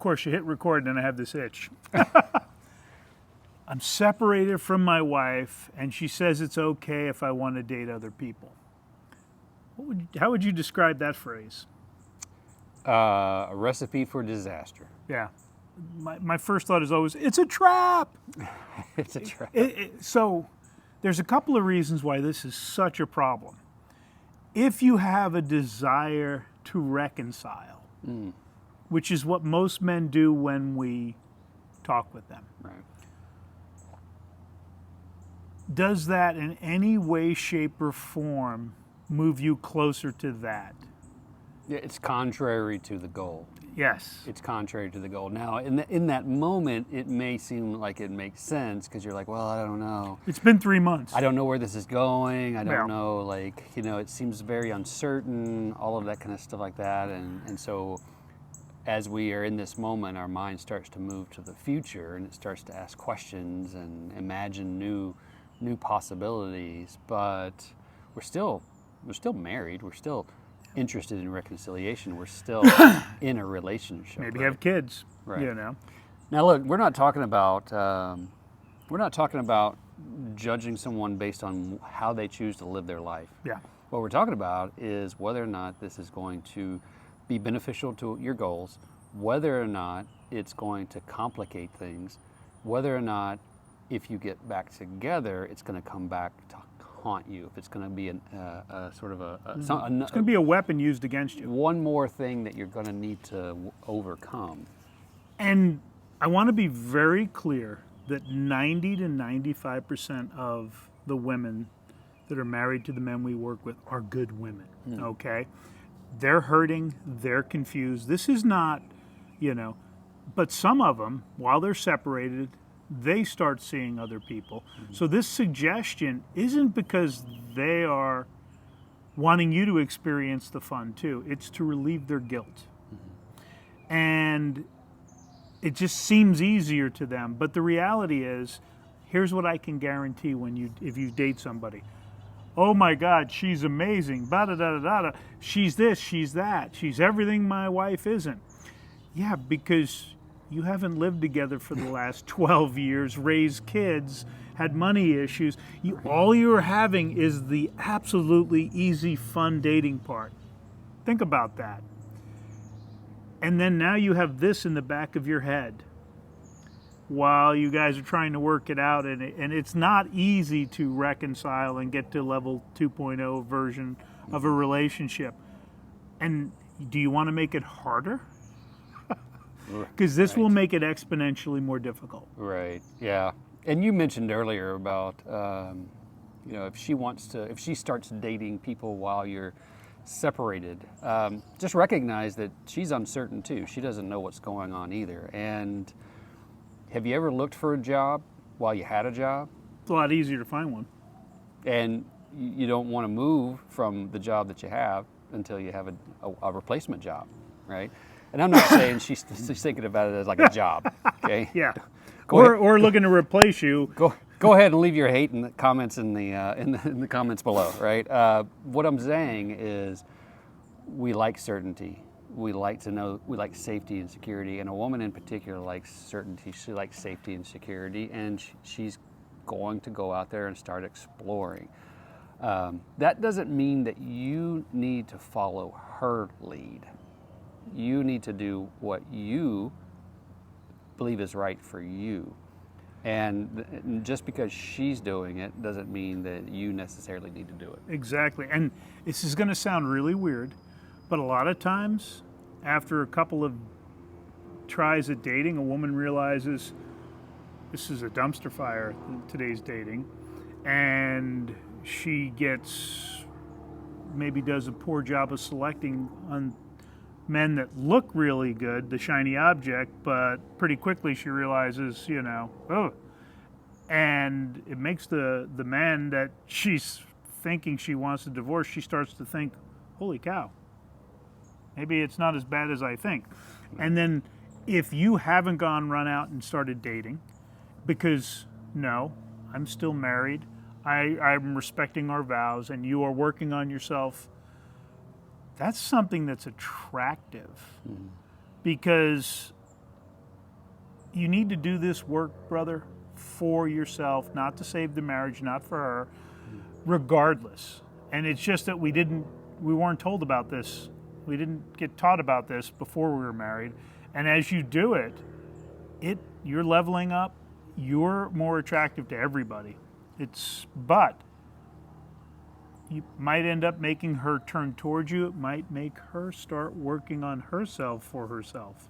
course, you hit record and I have this itch. I'm separated from my wife, and she says it's okay if I want to date other people. How would you describe that phrase? A recipe for disaster. Yeah. My first thought is always, it's a trap. It's a trap. So there's a couple of reasons why this is such a problem. If you have a desire to reconcile, which is what most men do when we talk with them. Right. Does that in any way, shape, or form move you closer to that? Yeah, it's contrary to the goal. Yes. It's contrary to the goal. Now, in that moment, it may seem like it makes sense because you're like, well, I don't know. It's been 3 months. I don't know where this is going. I Yeah. don't know, like, it seems very uncertain, all of that kind of stuff like that. And so as we are in this moment, our mind starts to move to the future and it starts to ask questions and imagine new possibilities. But we're still married. We're still interested in reconciliation. We're still in a relationship. Maybe right? have kids. Right. Now look, we're not talking about judging someone based on how they choose to live their life. Yeah. What we're talking about is whether or not this is going to be beneficial to your goals, whether or not it's going to complicate things, whether or not if you get back together, it's going to come back to haunt you, if it's going to be it's going to be a weapon used against you. One more thing that you're going to need to overcome. And I want to be very clear that 90 to 95% of the women that are married to the men we work with are good women, okay? They're hurting, they're confused. This is not, but some of them, while they're separated, they start seeing other people. So this suggestion isn't because they are wanting you to experience the fun too. It's to relieve their guilt. And it just seems easier to them. But the reality is, here's what I can guarantee if you date somebody. Oh my God, she's amazing. Da-da-da-da-da. She's this, she's that. She's everything my wife isn't. Yeah, because you haven't lived together for the last 12 years, raised kids, had money issues. All you're having is the absolutely easy, fun dating part. Think about that. And then now you have this in the back of your head while you guys are trying to work it out. And it's not easy to reconcile and get to level 2.0 version of a relationship. And do you want to make it harder? Because this will make it exponentially more difficult. Right. Yeah. And you mentioned earlier about, if she starts dating people while you're separated, just recognize that she's uncertain too. She doesn't know what's going on either. And have you ever looked for a job while you had a job? It's a lot easier to find one. And you don't want to move from the job that you have until you have a replacement job, right? And I'm not saying she's thinking about it as like a job, okay? Yeah. Or looking to replace you. Go ahead and leave your hate in the comments in the comments below, right? What I'm saying is, we like certainty. We like to know. We like safety and security. And a woman in particular likes certainty. She likes safety and security, and she's going to go out there and start exploring. That doesn't mean that you need to follow her lead. You need to do what you believe is right for you. And just because she's doing it doesn't mean that you necessarily need to do it. Exactly. And this is going to sound really weird, but a lot of times after a couple of tries at dating, a woman realizes this is a dumpster fire, today's dating, and she maybe does a poor job of selecting on men that look really good, the shiny object, but pretty quickly she realizes, and it makes the man that she's thinking she wants to divorce, she starts to think, holy cow, maybe it's not as bad as I think. And then if you haven't run out and started dating, because no, I'm still married, I'm respecting our vows, and you are working on yourself, that's something that's attractive. Because you need to do this work, brother, for yourself, not to save the marriage, not for her, regardless. And it's just that we weren't told about this. We didn't get taught about this before we were married. And as you do it, you're leveling up. You're more attractive to everybody. But you might end up making her turn towards you. It might make her start working on herself for herself.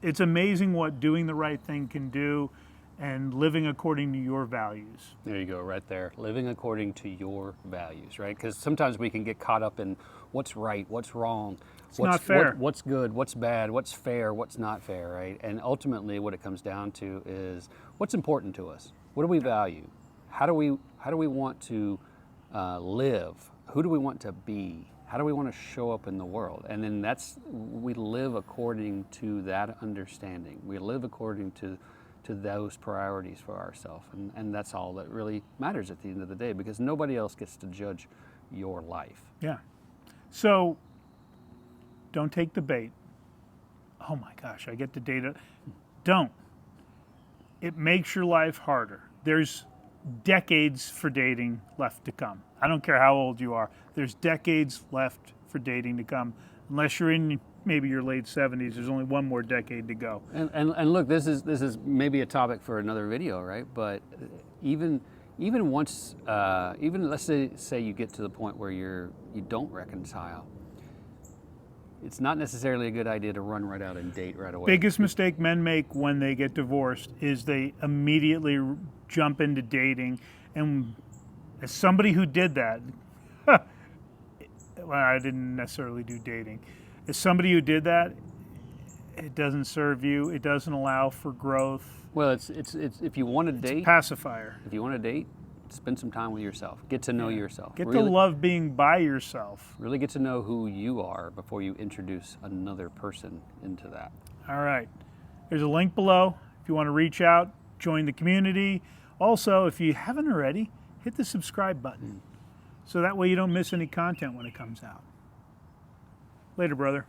It's amazing what doing the right thing can do and living according to your values. There you go, right there. Living according to your values, right? Because sometimes we can get caught up in what's right, what's wrong, not fair. What's good, what's bad, what's fair, what's not fair, right? And ultimately, what it comes down to is what's important to us. What do we value? How do we want to live? Who do we want to be? How do we want to show up in the world? And then we live according to that understanding. We live according to those priorities for ourselves. And that's all that really matters at the end of the day, because nobody else gets to judge your life. Yeah. So don't take the bait. Oh my gosh, I get the data. Don't. It makes your life harder. There's decades for dating left to come. I don't care how old you are. There's decades left for dating to come. Unless you're in maybe your late 70s, there's only one more decade to go. And look, this is maybe a topic for another video, right? But even once, even let's say you get to the point where you don't reconcile, it's not necessarily a good idea to run right out and date right away. Biggest mistake men make when they get divorced is they immediately jump into dating. And as somebody who did that, well, I didn't necessarily do dating. As somebody who did that, it doesn't serve you. It doesn't allow for growth. Well, it's if you want to date, it's a pacifier. If you want to date, spend some time with yourself. Get to know yourself. Get to love being by yourself. Really get to know who you are before you introduce another person into that. All right. There's a link below if you want to reach out, join the community. Also, if you haven't already, hit the subscribe button so that way you don't miss any content when it comes out. Later, brother.